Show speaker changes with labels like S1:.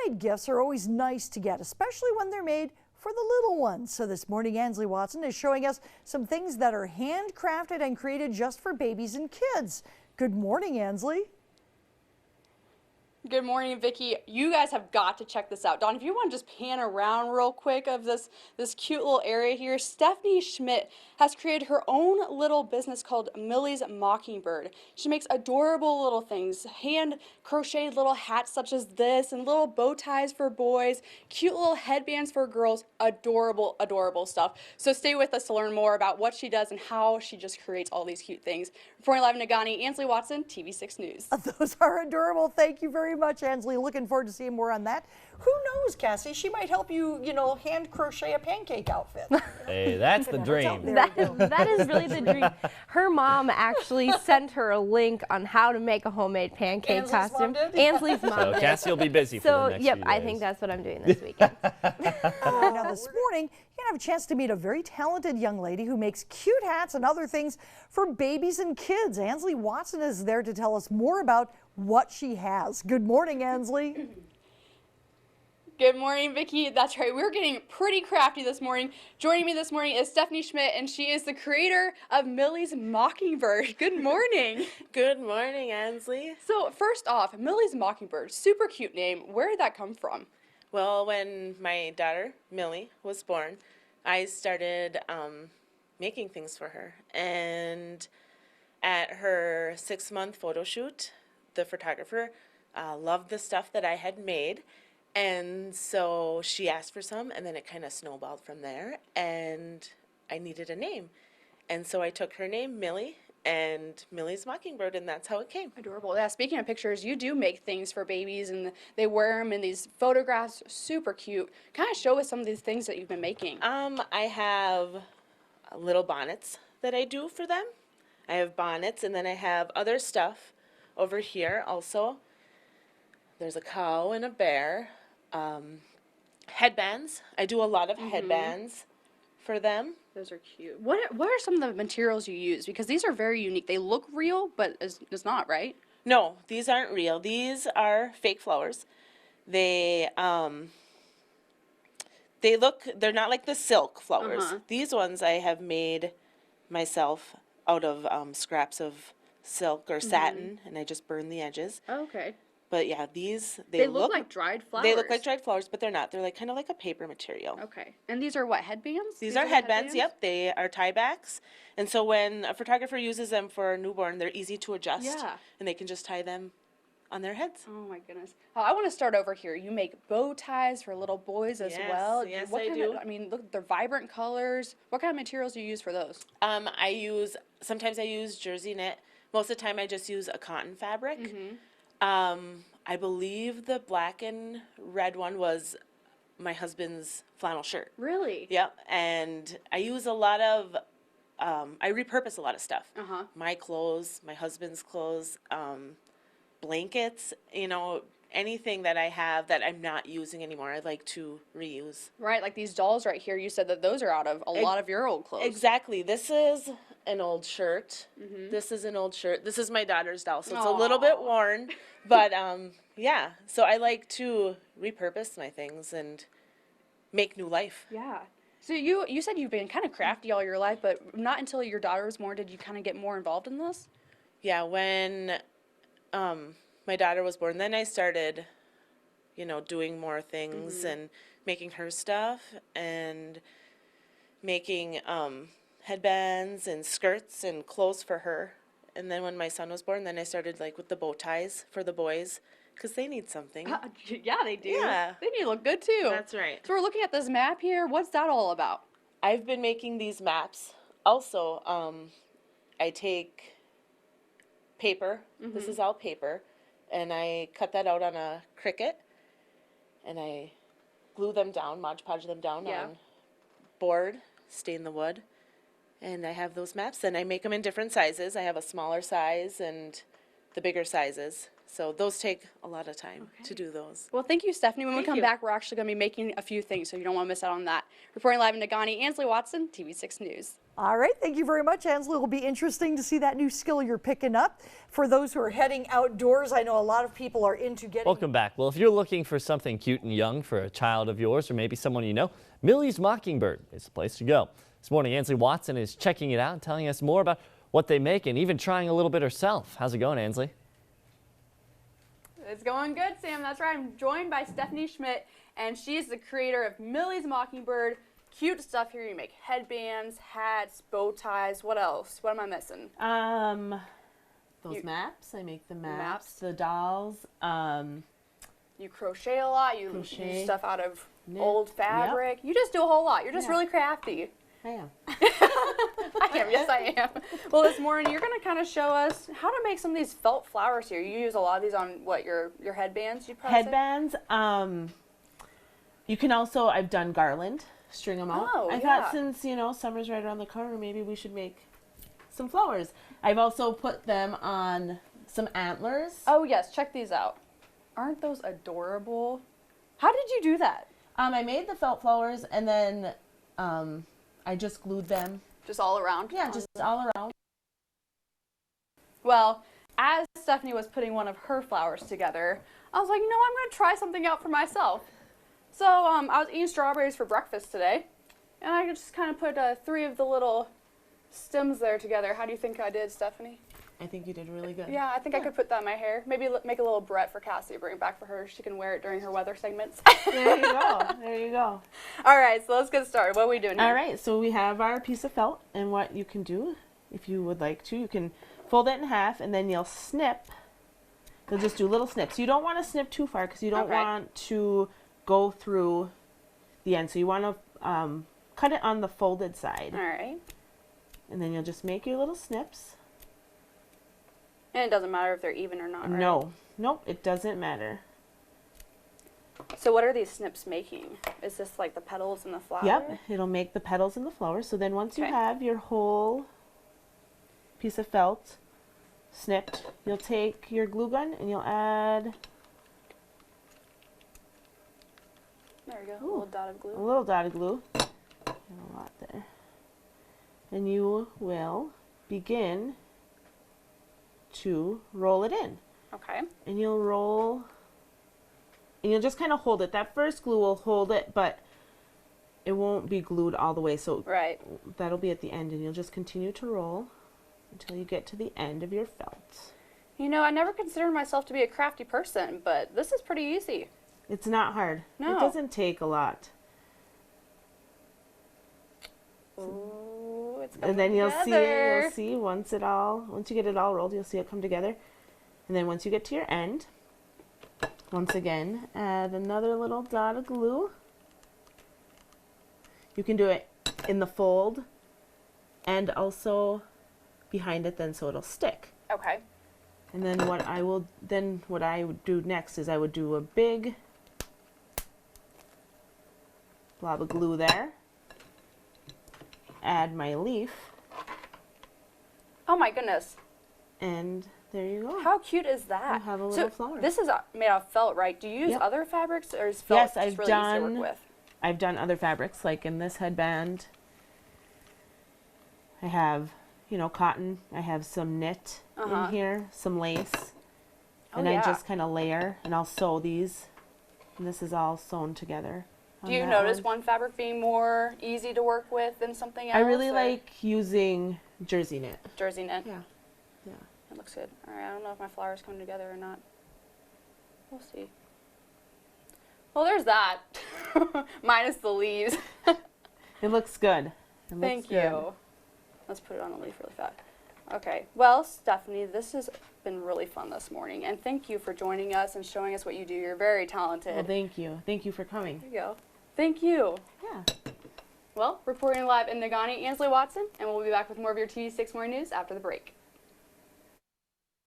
S1: Homemade gifts are always nice to get, especially when they're made for the little ones. So this morning, Ansley Watson is showing us some things that are handcrafted and created just for babies and kids. Good morning, Ansley.
S2: Good morning, Vicki. You guys have got to check this out. Dawn, if you want to just pan around real quick of this cute little area here, Stephanie Schmidt has created her own little business called Millies Mockingbird. She makes adorable little things, hand crocheted little hats such as this, and little bow ties for boys, cute little headbands for girls, adorable, adorable stuff. So stay with us to learn more about what she does and how she just creates all these cute things. Reporting live in Nagani, Ansley Watson, TV6 News.
S1: Those are adorable. Thank you very much, Ansley. Looking forward to seeing more on that. Who knows, Cassie? She might help you, hand crochet a pancake outfit.
S3: Hey, that's the dream.
S4: That is really the dream. Her mom actually sent her a link on how to make a homemade pancake costume. Ansley's mom
S3: So
S4: did.
S3: Cassie will be busy for the next
S4: yep,
S3: few
S4: I
S3: days.
S4: think that's what I'm doing this weekend.
S1: Now this morning, you're gonna have a chance to meet a very talented young lady who makes cute hats and other things for babies and kids. Ansley Watson is there to tell us more about what she has. Good morning, Ansley.
S2: Good morning, Vicki. That's right. We're getting pretty crafty this morning. Joining me this morning is Stephanie Schmidt, and she is the creator of Millie's Mockingbird. Good morning.
S5: Good morning, Ansley.
S2: So first off, Millie's Mockingbird, super cute name. Where did that come from?
S5: Well, when my daughter, Millie, was born, I started making things for her. And at her 6-month photo shoot, the photographer loved the stuff that I had made. And so she asked for some, and then it kind of snowballed from there, and I needed a name. And so I took her name, Millie, and Millie's Mockingbird, and that's how it came.
S2: Adorable. Yeah, speaking of pictures, you do make things for babies, and they wear them in these photographs. Super cute. Kind of show us some of these things that you've been making.
S5: I have little bonnets that I do for them. I have bonnets, and then I have other stuff over here also. There's a cow and a bear. Headbands. I do a lot of headbands for them.
S2: Those are cute. What are some of the materials you use? Because these are very unique. They look real, but it's not, right?
S5: No, these aren't real. These are fake flowers. They're not like the silk flowers. These ones I have made myself out of scraps of silk or satin, and I just burn the edges.
S2: Oh, okay.
S5: But yeah, these,
S2: They look like dried flowers.
S5: They look like dried flowers, but they're not. They're like kind of like a paper material.
S2: Okay. And these are what, headbands?
S5: These are headbands, yep. They are tie-backs. And so when a photographer uses them for a newborn, they're easy to adjust.
S2: Yeah.
S5: And they can just tie them on their heads.
S2: Oh my goodness. Oh, I want to start over here. You make bow ties for little boys as well.
S5: Yes,
S2: what
S5: I
S2: kind
S5: do.
S2: I mean, look, they're vibrant colors. What kind of materials do you use for those?
S5: Sometimes I use jersey knit. Most of the time I just use a cotton fabric. I believe the black and red one was my husband's flannel shirt.
S2: Really?
S5: Yep. And I use a lot of, I repurpose a lot of stuff. My clothes, my husband's clothes, blankets, anything that I have that I'm not using anymore, I like to reuse.
S2: Right, like these dolls right here, you said that those are out of a lot of your old clothes.
S5: Exactly. This is an old shirt. This is an old shirt. This is my daughter's doll, so it's a little bit worn. But, yeah, so I like to repurpose my things and make new life.
S2: Yeah. So you said you've been kind of crafty all your life, but not until your daughter was born did you kind of get more involved in this?
S5: Yeah, when my daughter was born, then I started, doing more things and making her stuff and making headbands and skirts and clothes for her. And then when my son was born, then I started with the bow ties for the boys because they need something.
S2: Yeah, they do.
S5: Yeah.
S2: They need to look good too.
S5: That's right.
S2: So we're looking at this map here. What's that all about?
S5: I've been making these maps. Also, I take paper. This is all paper. And I cut that out on a Cricut. And I glue them down, Mod Podge them down on board, stain the wood. And I have those maps, and I make them in different sizes. I have a smaller size and the bigger sizes. So those take a lot of time to do those.
S2: Well, thank you, Stephanie. When we come
S5: you.
S2: back, we're actually going to be making a few things, so you don't want to miss out on that. Reporting live in Nagani, Ansley Watson, TV6 News.
S1: All right, thank you very much, Ansley. It'll be interesting to see that new skill you're picking up. For those who are heading outdoors, I know a lot of people are into getting...
S3: Welcome back. Well, if you're looking for something cute and young for a child of yours or maybe someone you know, Millie's Mockingbird is the place to go. This morning, Ansley Watson is checking it out and telling us more about what they make and even trying a little bit herself. How's it going, Ansley?
S2: It's going good, Sam. That's right. I'm joined by Stephanie Schmidt, and she's the creator of Millie's Mockingbird. Cute stuff here. You make headbands, hats, bow ties. What else? What am I missing?
S5: Those maps, I make the maps,
S2: Maps.
S5: the dolls.
S2: You crochet a lot. You
S5: Crochet.
S2: do stuff out of
S5: Knit.
S2: old fabric. You just do a whole lot. You're just
S5: Yeah.
S2: really crafty.
S5: I am.
S2: I am. Yes, I am. Well, this morning you're going to kind of show us how to make some of these felt flowers here. You use a lot of these on what, your headbands? You'd probably say?
S5: Headbands. You can also, I've done garland, string them out.
S2: Oh,
S5: I
S2: yeah.
S5: thought since, summer's right around the corner, maybe we should make some flowers. I've also put them on some antlers.
S2: Oh, yes. Check these out. Aren't those adorable? How did you do that?
S5: I made the felt flowers and then I just glued them.
S2: Just all around?
S5: Yeah, just all around.
S2: Well, as Stephanie was putting one of her flowers together, I was like, I'm going to try something out for myself. So I was eating strawberries for breakfast today, and I just kind of put 3 of the little stems there together. How do you think I did, Stephanie?
S5: I think you did really good.
S2: Yeah, I think I could put that in my hair. Maybe make a little barrette for Cassie, bring it back for her. She can wear it during her weather segments.
S5: There you go. There you go.
S2: All right, so let's get started. What are we doing here?
S5: All right, so we have our piece of felt, and what you can do, if you would like to, you can fold it in half, and then you'll snip. You'll just do little snips. You don't want to snip too far because you don't
S2: Okay.
S5: want to go through the end. So you want to cut it on the folded side,
S2: All right.
S5: and then you'll just make your little snips.
S2: And it doesn't matter if they're even or not, right?
S5: No, nope, it doesn't matter.
S2: So what are these snips making? Is this like the petals and the flower?
S5: Yep, it'll make the petals and the flowers. So then once you
S2: Okay.
S5: have your whole piece of felt snipped, you'll take your glue gun and you'll add
S2: There we go. A
S5: Ooh.
S2: little dot of
S5: a
S2: glue.
S5: little dot of glue. And a lot there. And you will begin to roll it in.
S2: Okay.
S5: And you'll roll, and you'll just kind of hold it. That first glue will hold it, but it won't be glued all the way. So
S2: Right.
S5: that'll be at the end, and you'll just continue to roll until you get to the end of your felt.
S2: I never considered myself to be a crafty person, but this is pretty easy.
S5: It's not hard.
S2: No.
S5: It doesn't take a lot.
S2: Ooh, it's coming
S5: And then
S2: together.
S5: you'll see once you get it all rolled, you'll see it come together. And then once you get to your end, once again, add another little dot of glue. You can do it in the fold and also behind it then so it'll stick.
S2: Okay.
S5: And then what I would do next is I would do a big blob of glue there. Add my leaf,
S2: Oh my goodness.
S5: and there you go.
S2: How cute is that?
S5: You have a little flower.
S2: This is made out of felt, right? Do you use
S5: Yep.
S2: other fabrics, or is felt
S5: Yes,
S2: just
S5: I've
S2: really easy to
S5: done-
S2: work with?
S5: I've done other fabrics, like in this headband. I have, cotton. I have some knit
S2: Uh-huh.
S5: in here, some lace.
S2: Oh,
S5: And
S2: yeah.
S5: I just kind of layer, and I'll sew these. And this is all sewn together.
S2: Do
S5: on
S2: you
S5: that
S2: notice one fabric being more easy to work with than something else?
S5: I really
S2: or
S5: like using jersey knit.
S2: jersey knit.
S5: Yeah. Yeah.
S2: It looks good. All right, I don't know if my flowers come together or not. We'll see. Well, there's that. Minus the leaves.
S5: It looks good. It looks
S2: Thank
S5: good.
S2: you. Let's put it on a leaf really fast. Okay. Well, Stephanie, this has been really fun this morning, and thank you for joining us and showing us what you do. You're very talented.
S5: Well, thank you. Thank you for coming.
S2: There you go. Thank you.
S5: Yeah.
S2: Well, reporting live in Nagani, Ansley Watson, and we'll be back with more of your TV6 Morning News after the break.